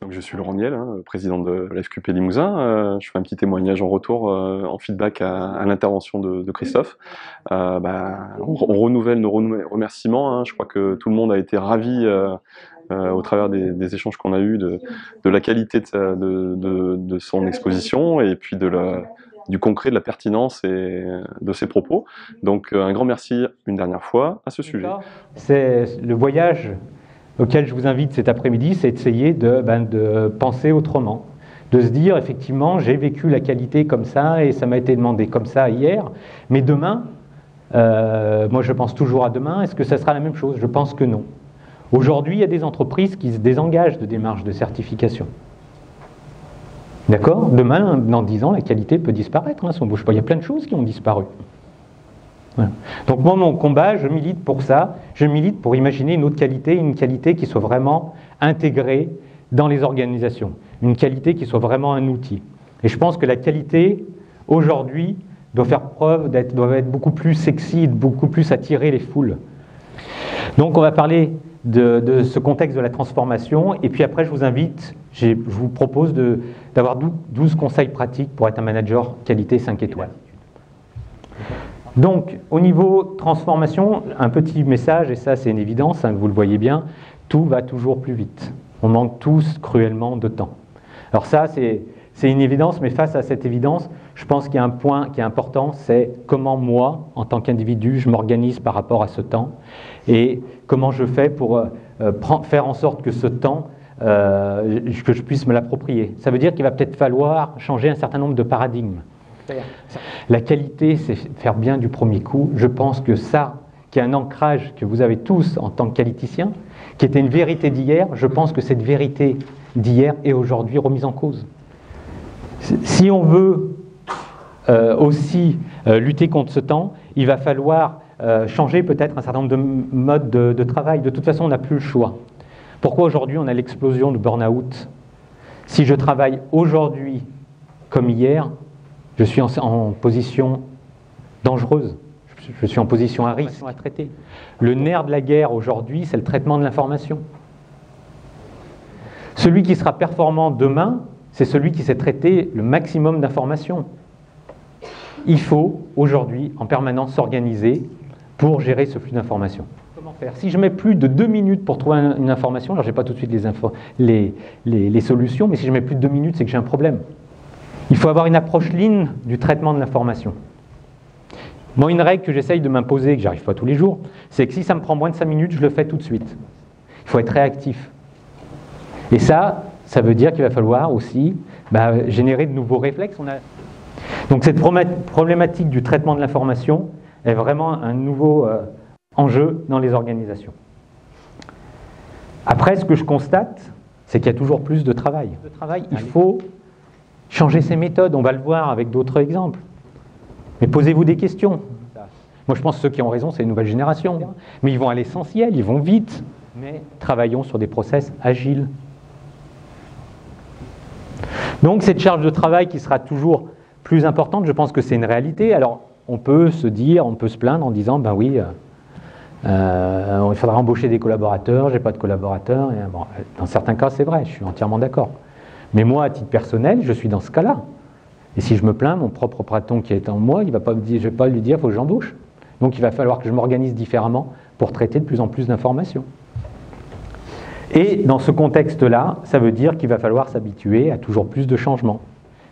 Donc, je suis Laurent Niel, président de la FQP Limousin. Je fais un petit témoignage en retour, en feedback à l'intervention de Christophe. On renouvelle nos remerciements. Je crois que tout le monde a été ravi au travers des échanges qu'on a eus de la qualité de son exposition et puis du concret, de la pertinence et de ses propos. Donc un grand merci une dernière fois à ce sujet. C'est le voyage auquel je vous invite cet après-midi, c'est d'essayer de penser autrement, de se dire effectivement j'ai vécu la qualité comme ça et ça m'a été demandé comme ça hier, mais demain, moi je pense toujours à demain, est-ce que ça sera la même chose? Je pense que non. Aujourd'hui, il y a des entreprises qui se désengagent de démarches de certification. D'accord? Demain, dans 10 ans, la qualité peut disparaître, si on ne bouge pas. Il y a plein de choses qui ont disparu. Voilà. Donc moi, mon combat, je milite pour ça. Je milite pour imaginer une qualité qui soit vraiment intégrée dans les organisations. Une qualité qui soit vraiment un outil. Et je pense que la qualité, aujourd'hui, doit faire preuve doit être beaucoup plus sexy, beaucoup plus attirer les foules. Donc on va parler de ce contexte de la transformation. Et puis après, je vous propose d'avoir 12 conseils pratiques pour être un manager qualité 5 étoiles. Donc, au niveau transformation, un petit message, et ça c'est une évidence, vous le voyez bien, tout va toujours plus vite. On manque tous cruellement de temps. Alors ça, c'est une évidence, mais face à cette évidence, je pense qu'il y a un point qui est important, c'est comment moi, en tant qu'individu, je m'organise par rapport à ce temps, et comment je fais pour faire en sorte que ce temps, que je puisse me l'approprier. Ça veut dire qu'il va peut-être falloir changer un certain nombre de paradigmes. La qualité, c'est faire bien du premier coup. Je pense que ça, qui est un ancrage que vous avez tous en tant que qualiticien, qui était une vérité d'hier, je pense que cette vérité d'hier est aujourd'hui remise en cause. Si on veut aussi lutter contre ce temps, il va falloir changer peut-être un certain nombre de modes de travail. De toute façon, on n'a plus le choix. Pourquoi aujourd'hui on a l'explosion de burn-out? Si je travaille aujourd'hui comme hier, je suis en position dangereuse, je suis en position à risque à traiter. Le nerf de la guerre aujourd'hui, c'est le traitement de l'information. Celui qui sera performant demain, c'est celui qui sait traiter le maximum d'informations. Il faut aujourd'hui en permanence s'organiser pour gérer ce flux d'informations. Comment faire? Si je mets plus de 2 minutes pour trouver une information, alors je n'ai pas tout de suite les solutions, mais si je mets plus de 2 minutes, c'est que j'ai un problème. Il faut avoir une approche lean du traitement de l'information. Moi, une règle que j'essaye de m'imposer, que je n'arrive pas tous les jours, c'est que si ça me prend moins de 5 minutes, je le fais tout de suite. Il faut être réactif. Et ça veut dire qu'il va falloir aussi générer de nouveaux réflexes. Donc cette problématique du traitement de l'information est vraiment un nouveau enjeu dans les organisations. Après, ce que je constate, c'est qu'il y a toujours plus de travail. Il faut changer ses méthodes, on va le voir avec d'autres exemples. Mais posez-vous des questions. Moi, je pense que ceux qui ont raison, c'est une nouvelle génération. Mais ils vont à l'essentiel, ils vont vite. Mais travaillons sur des process agiles. Donc, cette charge de travail qui sera toujours plus importante, je pense que c'est une réalité. Alors, on peut se plaindre en disant, ben oui, il faudra embaucher des collaborateurs, j'ai pas de collaborateurs. Et, bon, dans certains cas, c'est vrai, je suis entièrement d'accord. Mais moi, à titre personnel, je suis dans ce cas-là. Et si je me plains, mon propre patron qui est en moi, je ne vais pas lui dire qu'il faut que j'embauche. Donc il va falloir que je m'organise différemment pour traiter de plus en plus d'informations. Et dans ce contexte-là, ça veut dire qu'il va falloir s'habituer à toujours plus de changements.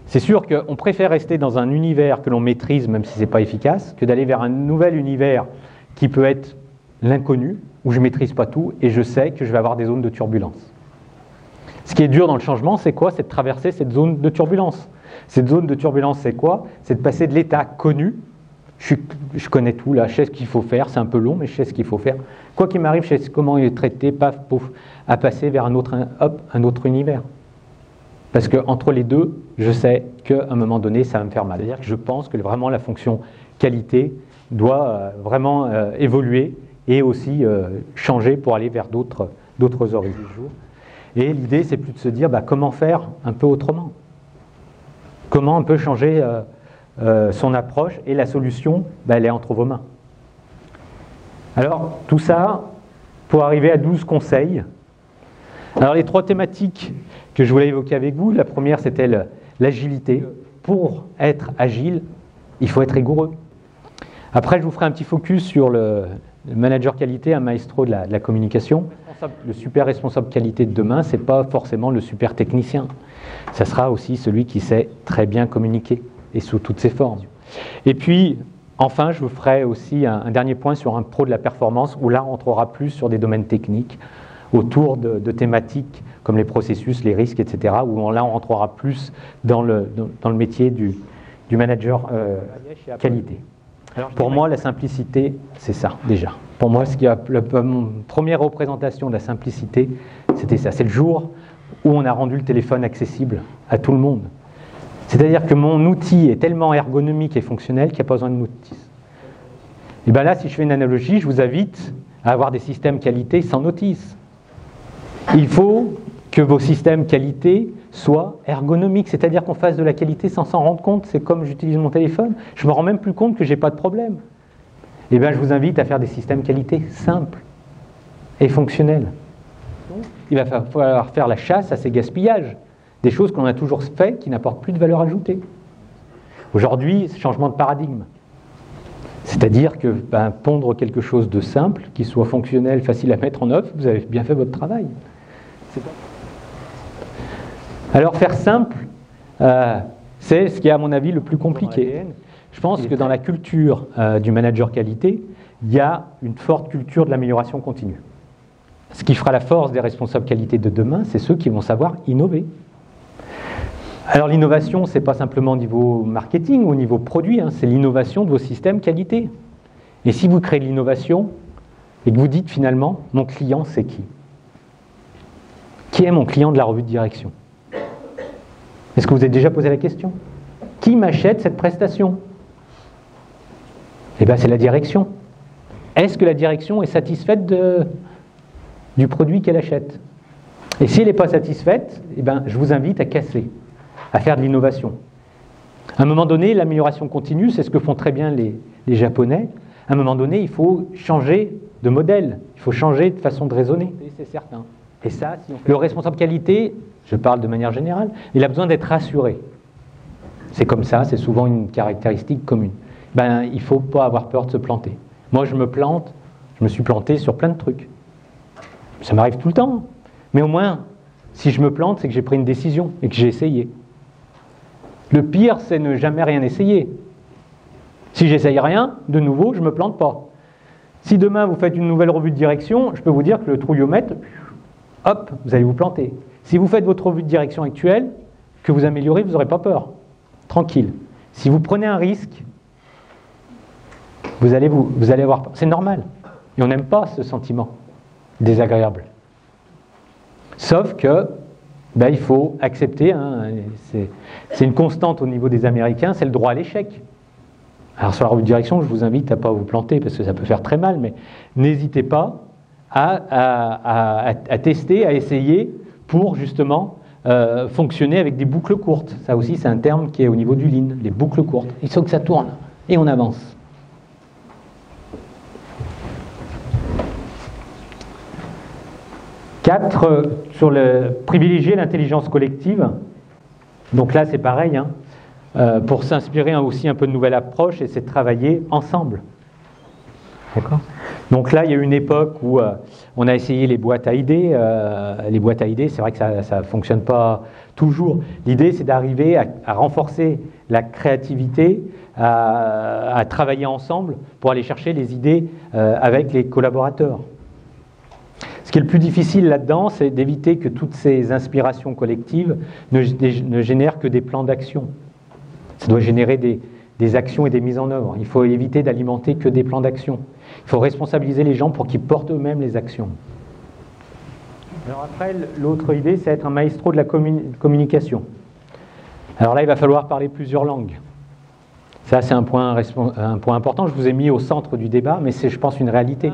C'est sûr qu'on préfère rester dans un univers que l'on maîtrise, même si ce n'est pas efficace, que d'aller vers un nouvel univers qui peut être l'inconnu, où je ne maîtrise pas tout, et je sais que je vais avoir des zones de turbulence. Ce qui est dur dans le changement, c'est quoi? C'est de traverser cette zone de turbulence. Cette zone de turbulence, c'est quoi? C'est de passer de l'état connu, je connais tout là, je sais ce qu'il faut faire, c'est un peu long, mais je sais ce qu'il faut faire. Quoi qu'il m'arrive, je sais comment il est traité, paf, pouf, à passer vers un autre univers. Parce qu'entre les deux, je sais qu'à un moment donné, ça va me faire mal. C'est-à-dire que je pense que vraiment la fonction qualité doit vraiment évoluer et aussi changer pour aller vers d'autres horizons. Et l'idée, c'est plus de se dire comment faire un peu autrement. Comment on peut changer son approche, et la solution, elle est entre vos mains. Alors, tout ça, pour arriver à 12 conseils, Alors les 3 thématiques que je voulais évoquer avec vous, la première c'était l'agilité. Pour être agile, il faut être rigoureux. Après, je vous ferai un petit focus sur le manager qualité, un maestro de la communication. Le super responsable qualité de demain, ce n'est pas forcément le super technicien. Ça sera aussi celui qui sait très bien communiquer, et sous toutes ses formes. Et puis, enfin, je vous ferai aussi un dernier point sur un pro de la performance, où là, on entrera plus sur des domaines techniques, autour de thématiques comme les processus, les risques, etc., où là, on rentrera plus dans le métier du manager qualité. Alors, pour moi, la simplicité, c'est ça, déjà. Pour moi, la première représentation de la simplicité, c'était ça. C'est le jour où on a rendu le téléphone accessible à tout le monde. C'est-à-dire que mon outil est tellement ergonomique et fonctionnel qu'il n'y a pas besoin de notice. Et bien là, si je fais une analogie, je vous invite à avoir des systèmes qualité sans notice. Il faut que vos systèmes qualité soient ergonomiques, c'est-à-dire qu'on fasse de la qualité sans s'en rendre compte. C'est comme j'utilise mon téléphone, je ne me rends même plus compte que je n'ai pas de problème. Et bien je vous invite à faire des systèmes qualité simples et fonctionnels. Il va falloir faire la chasse à ces gaspillages, des choses qu'on a toujours fait qui n'apportent plus de valeur ajoutée. Aujourd'hui, changement de paradigme. C'est-à-dire que pondre quelque chose de simple, qui soit fonctionnel, facile à mettre en œuvre, vous avez bien fait votre travail. Alors faire simple, c'est ce qui est à mon avis le plus compliqué. Je pense que dans la culture du manager qualité, il y a une forte culture de l'amélioration continue. Ce qui fera la force des responsables qualité de demain, c'est ceux qui vont savoir innover. Alors l'innovation, ce n'est pas simplement au niveau marketing ou au niveau produit, c'est l'innovation de vos systèmes qualité. Et si vous créez de l'innovation et que vous dites finalement, mon client c'est qui ? Qui est mon client de la revue de direction ? Est-ce que vous avez déjà posé la question ? Qui m'achète cette prestation ? Eh bien c'est la direction. Est-ce que la direction est satisfaite du produit qu'elle achète ? Et si elle n'est pas satisfaite, eh bien, je vous invite à casser, à faire de l'innovation. À un moment donné, l'amélioration continue, c'est ce que font très bien les Japonais. À un moment donné, il faut changer de modèle, il faut changer de façon de raisonner. C'est certain. Et ça, le responsable qualité, je parle de manière générale, il a besoin d'être rassuré. C'est comme ça, c'est souvent une caractéristique commune. Il ne faut pas avoir peur de se planter. Moi, je me suis planté sur plein de trucs. Ça m'arrive tout le temps. Mais au moins, si je me plante, c'est que j'ai pris une décision et que j'ai essayé. Le pire, c'est ne jamais rien essayer. Si j'essaye rien, de nouveau, je ne me plante pas. Si demain, vous faites une nouvelle revue de direction, je peux vous dire que le trouillomètre, hop, vous allez vous planter. Si vous faites votre revue de direction actuelle, que vous améliorez, vous n'aurez pas peur. Tranquille. Si vous prenez un risque, vous allez avoir peur. C'est normal. Et on n'aime pas ce sentiment désagréable. Sauf que, il faut accepter, c'est une constante au niveau des Américains, c'est le droit à l'échec. Alors sur la revue de direction, je vous invite à ne pas vous planter parce que ça peut faire très mal, mais n'hésitez pas à tester, à essayer pour justement fonctionner avec des boucles courtes. Ça aussi, c'est un terme qui est au niveau du Lean, les boucles courtes. Il faut que ça tourne et on avance. Sur privilégier l'intelligence collective. Donc là, c'est pareil, pour s'inspirer aussi un peu de nouvelles approches, et c'est de travailler ensemble. D'accord ? Donc là, il y a eu une époque où on a essayé les boîtes à idées. Les boîtes à idées, c'est vrai que ça ne fonctionne pas toujours. L'idée, c'est d'arriver à renforcer la créativité, à travailler ensemble pour aller chercher les idées avec les collaborateurs. Ce qui est le plus difficile là-dedans, c'est d'éviter que toutes ces inspirations collectives ne génèrent que des plans d'action. Ça doit générer des actions et des mises en œuvre. Il faut éviter d'alimenter que des plans d'action. Il faut responsabiliser les gens pour qu'ils portent eux-mêmes les actions. Alors après, l'autre idée, c'est être un maestro de la communication. Alors là, il va falloir parler plusieurs langues. Ça, c'est un point important. Je vous ai mis au centre du débat, mais c'est, je pense, une réalité.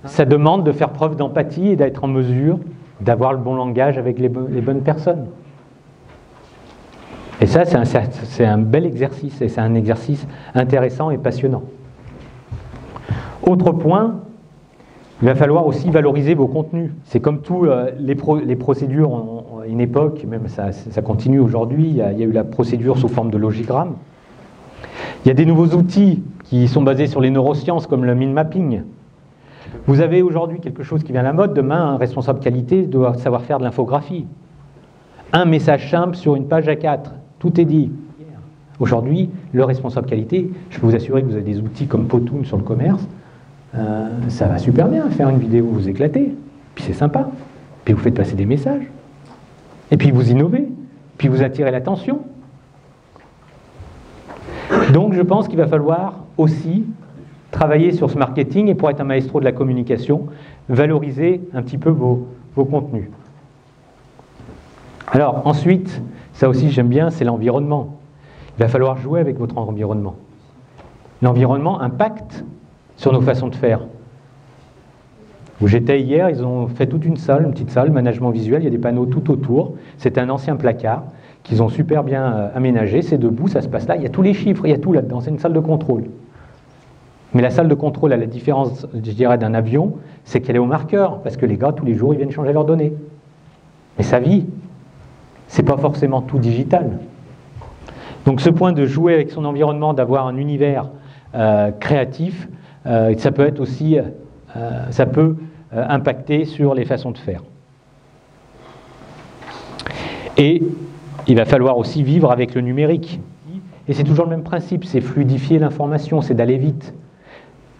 Ça demande de faire preuve d'empathie et d'être en mesure d'avoir le bon langage avec les bonnes personnes. Et ça, c'est un bel exercice, et c'est un exercice intéressant et passionnant. Autre point, Il va falloir aussi valoriser vos contenus. C'est comme tous les procédures à une époque, même ça continue aujourd'hui, il y a eu la procédure sous forme de logigramme. Il y a des nouveaux outils qui sont basés sur les neurosciences comme le mind mapping. Vous avez aujourd'hui quelque chose qui vient à la mode, demain un responsable qualité doit savoir faire de l'infographie. Un message simple sur une page A4, tout est dit. Aujourd'hui, le responsable qualité, je peux vous assurer que vous avez des outils comme Potoon sur le commerce, ça va super bien, faire une vidéo, vous éclatez, puis c'est sympa, puis vous faites passer des messages, et puis vous innovez, puis vous attirez l'attention. Donc je pense qu'il va falloir aussi travailler sur ce marketing, et pour être un maestro de la communication, valoriser un petit peu vos contenus. Alors ensuite, ça aussi j'aime bien, c'est l'environnement. Il va falloir jouer avec votre environnement. L'environnement impacte sur nos façons de faire. Où j'étais hier, ils ont fait toute une petite salle, management visuel, il y a des panneaux tout autour. C'est un ancien placard qu'ils ont super bien aménagé, c'est debout, ça se passe là, il y a tous les chiffres, il y a tout là-dedans, c'est une salle de contrôle. Mais la salle de contrôle, à la différence, je dirais, d'un avion, c'est qu'elle est au marqueur, parce que les gars, tous les jours, ils viennent changer leurs données. Mais sa vie, c'est pas forcément tout digital. Donc ce point de jouer avec son environnement, d'avoir un univers créatif, ça peut être aussi, ça peut impacter sur les façons de faire. Et il va falloir aussi vivre avec le numérique. Et c'est toujours le même principe, c'est fluidifier l'information, c'est d'aller vite.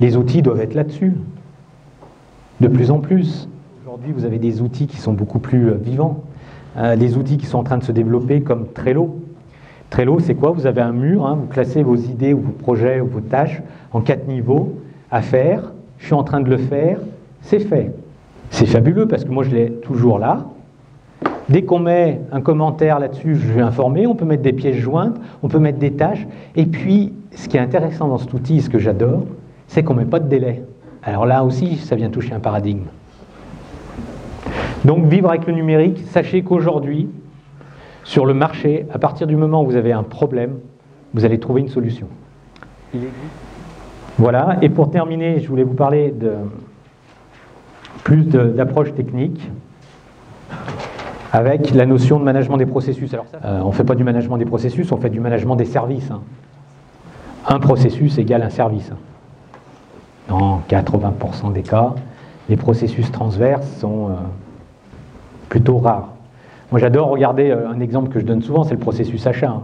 Les outils doivent être là-dessus, de plus en plus. Aujourd'hui, vous avez des outils qui sont beaucoup plus vivants, des outils qui sont en train de se développer comme Trello. Trello, c'est quoi? Vous avez un mur, vous classez vos idées ou vos projets ou vos tâches en 4 niveaux à faire. Je suis en train de le faire, c'est fait. C'est fabuleux parce que moi je l'ai toujours là. Dès qu'on met un commentaire là-dessus, je vais informer, on peut mettre des pièces jointes, on peut mettre des tâches. Et puis, ce qui est intéressant dans cet outil, ce que j'adore, c'est qu'on ne met pas de délai. Alors là aussi, ça vient toucher un paradigme. Donc, vivre avec le numérique, sachez qu'aujourd'hui, sur le marché, à partir du moment où vous avez un problème, vous allez trouver une solution. Voilà, et pour terminer, je voulais vous parler d'approche technique avec la notion de management des processus. Alors on ne fait pas du management des processus, on fait du management des services. Un processus égale un service. Dans 80% des cas, les processus transverses sont plutôt rares. Moi, j'adore regarder un exemple que je donne souvent, c'est le processus achat.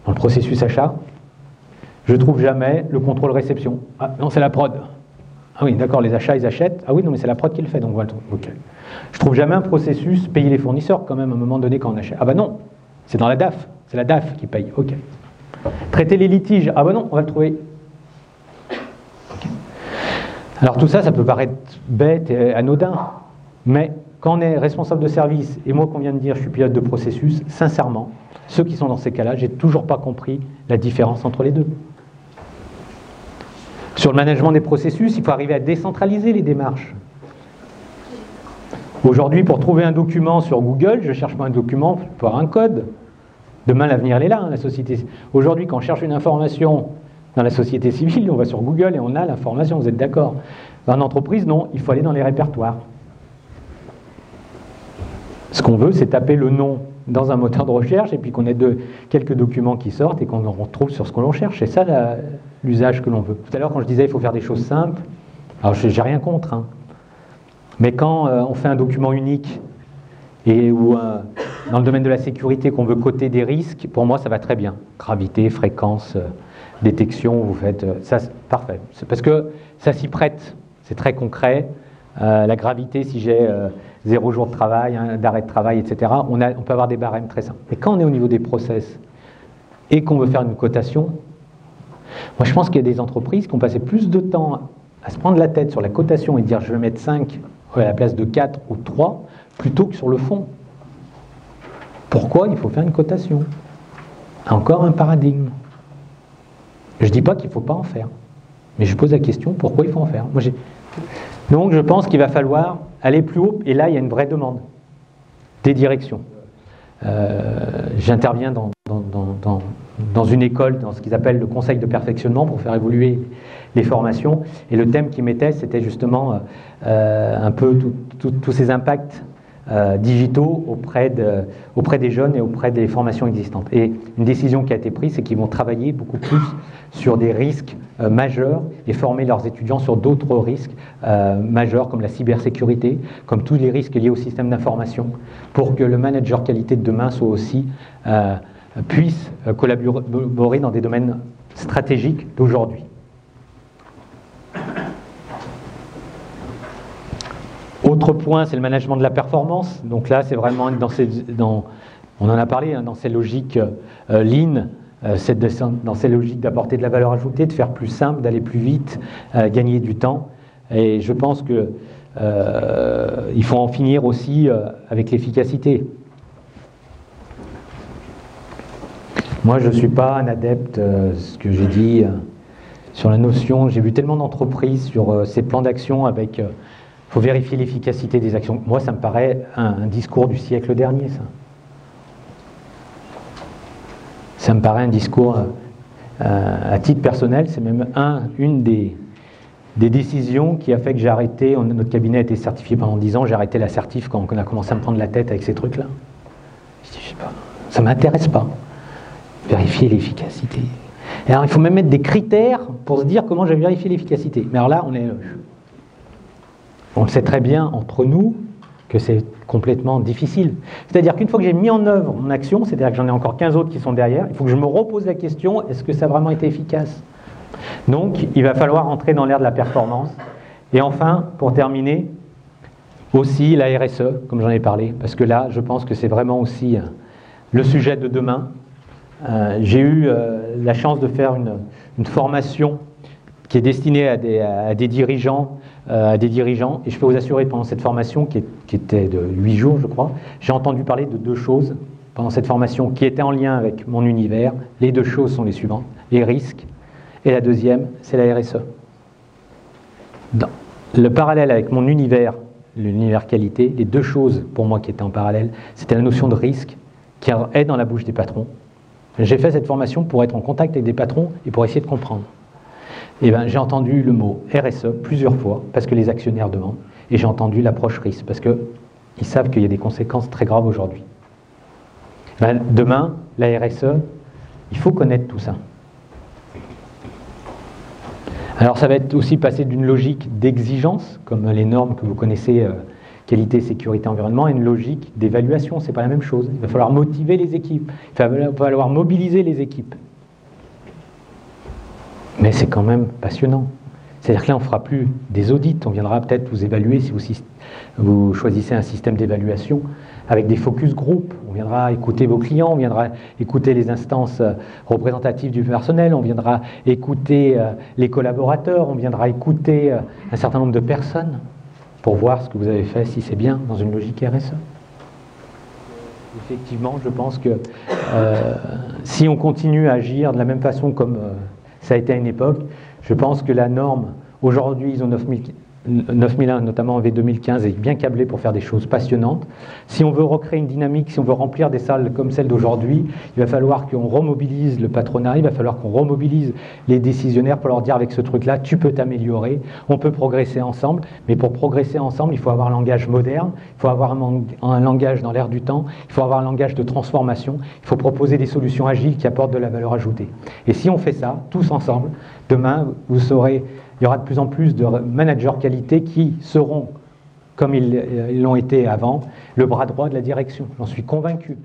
Dans le processus achat, je ne trouve jamais le contrôle réception. Ah non, c'est la prod. Ah oui, d'accord, les achats, ils achètent. Ah oui, non, mais c'est la prod qui le fait, donc voilà. Ok. Je ne trouve jamais un processus payer les fournisseurs, quand même, à un moment donné, quand on achète. Ah bah non, c'est dans la DAF. C'est la DAF qui paye. Ok. Traiter les litiges. Ah bah non, on va le trouver. Okay. Alors tout ça, ça peut paraître bête et anodin, mais quand on est responsable de service, et moi qu'on vient de dire je suis pilote de processus, sincèrement, ceux qui sont dans ces cas-là, j'ai toujours pas compris la différence entre les deux. Sur le management des processus, il faut arriver à décentraliser les démarches. Aujourd'hui, pour trouver un document sur Google, je ne cherche pas un document pour avoir un code. Demain, l'avenir, elle est là, la société. Aujourd'hui, quand on cherche une information dans la société civile, on va sur Google et on a l'information, vous êtes d'accord? Dans une entreprise, non, il faut aller dans les répertoires. Ce qu'on veut, c'est taper le nom dans un moteur de recherche et puis qu'on ait quelques documents qui sortent et qu'on retrouve sur ce que l'on cherche. C'est ça l'usage que l'on veut. Tout à l'heure, quand je disais il faut faire des choses simples, alors j'ai rien contre, mais quand on fait un document unique et où dans le domaine de la sécurité qu'on veut coter des risques, pour moi ça va très bien. Gravité, fréquence, détection, vous faites ça, c'est parfait. C'est parce que ça s'y prête, c'est très concret. La gravité, si j'ai 0 jour de travail, d'arrêt de travail, etc., on peut avoir des barèmes très simples. Mais quand on est au niveau des process et qu'on veut faire une cotation, moi je pense qu'il y a des entreprises qui ont passé plus de temps à se prendre la tête sur la cotation et dire je vais mettre 5 à la place de 4 ou 3, plutôt que sur le fond. Pourquoi il faut faire une cotation? Encore un paradigme. Je ne dis pas qu'il ne faut pas en faire, mais je pose la question, pourquoi il faut en faire? Donc je pense qu'il va falloir aller plus haut, et là il y a une vraie demande des directions. J'interviens dans dans une école, dans ce qu'ils appellent le conseil de perfectionnement pour faire évoluer les formations. Et le thème qu'ils mettaient, c'était justement un peu tous ces impacts digitaux auprès des jeunes et auprès des formations existantes. Et une décision qui a été prise, c'est qu'ils vont travailler beaucoup plus sur des risques majeurs et former leurs étudiants sur d'autres risques majeurs comme la cybersécurité, comme tous les risques liés au système d'information, pour que le manager qualité de demain soit aussi puisse collaborer dans des domaines stratégiques d'aujourd'hui. Autre point, c'est le management de la performance. Donc là, c'est vraiment on en a parlé, hein, dans ces logiques lean, dans ces logiques d'apporter de la valeur ajoutée, de faire plus simple, d'aller plus vite, gagner du temps. Et je pense que il faut en finir aussi avec l'efficacité. Moi, je ne suis pas un adepte, ce que j'ai dit sur la notion, j'ai vu tellement d'entreprises sur ces plans d'action avec... Il faut vérifier l'efficacité des actions. Moi, ça me paraît un discours du siècle dernier, ça. Ça me paraît un discours, à titre personnel, c'est même une des décisions qui a fait que j'ai arrêté, notre cabinet a été certifié pendant 10 ans, j'ai arrêté la certif quand on a commencé à me prendre la tête avec ces trucs-là. Je dis, je sais pas, ça ne m'intéresse pas. Vérifier l'efficacité. Et alors, il faut même mettre des critères pour se dire comment je vais vérifier l'efficacité. Mais alors là, on le sait très bien entre nous que c'est complètement difficile. C'est-à-dire qu'une fois que j'ai mis en œuvre mon action, c'est-à-dire que j'en ai encore 15 autres qui sont derrière, il faut que je me repose la question, est-ce que ça a vraiment été efficace? Donc, il va falloir entrer dans l'ère de la performance. Et enfin, pour terminer, aussi la RSE, comme j'en ai parlé, parce que là, je pense que c'est vraiment aussi le sujet de demain. J'ai eu la chance de faire une formation qui est destinée à des dirigeants, et je peux vous assurer pendant cette formation, qui était de 8 jours, je crois, j'ai entendu parler de 2 choses pendant cette formation qui étaient en lien avec mon univers. Les 2 choses sont les suivantes, les risques, et la deuxième, c'est la RSE. Dans le parallèle avec mon univers, l'univers qualité, les 2 choses pour moi qui étaient en parallèle, c'était la notion de risque qui est dans la bouche des patrons. J'ai fait cette formation pour être en contact avec des patrons et pour essayer de comprendre. Et ben, j'ai entendu le mot RSE plusieurs fois, parce que les actionnaires demandent, et j'ai entendu l'approche risque, parce qu'ils savent qu'il y a des conséquences très graves aujourd'hui. Ben, demain, la RSE, il faut connaître tout ça. Alors ça va être aussi passer d'une logique d'exigence, comme les normes que vous connaissez, qualité, sécurité, environnement, à une logique d'évaluation, c'est pas la même chose. Il va falloir motiver les équipes, il va falloir mobiliser les équipes. Mais c'est quand même passionnant. C'est-à-dire que là, on ne fera plus des audits. On viendra peut-être vous évaluer si vous choisissez un système d'évaluation avec des focus group. On viendra écouter vos clients, on viendra écouter les instances représentatives du personnel, on viendra écouter les collaborateurs, on viendra écouter un certain nombre de personnes pour voir ce que vous avez fait, si c'est bien, dans une logique RSE. Effectivement, je pense que si on continue à agir de la même façon comme... ça a été à une époque. Je pense que la norme, aujourd'hui, ISO 9001, notamment en V2015, est bien câblée pour faire des choses passionnantes. Si on veut recréer une dynamique, si on veut remplir des salles comme celle d'aujourd'hui, il va falloir qu'on remobilise le patronat, il va falloir qu'on remobilise les décisionnaires pour leur dire avec ce truc-là, tu peux t'améliorer, on peut progresser ensemble, mais pour progresser ensemble, il faut avoir un langage moderne, il faut avoir un langage dans l'air du temps, il faut avoir un langage de transformation, il faut proposer des solutions agiles qui apportent de la valeur ajoutée. Et si on fait ça, tous ensemble, demain, vous saurez, il y aura de plus en plus de managers qualité qui seront, comme ils l'ont été avant, le bras droit de la direction. J'en suis convaincu.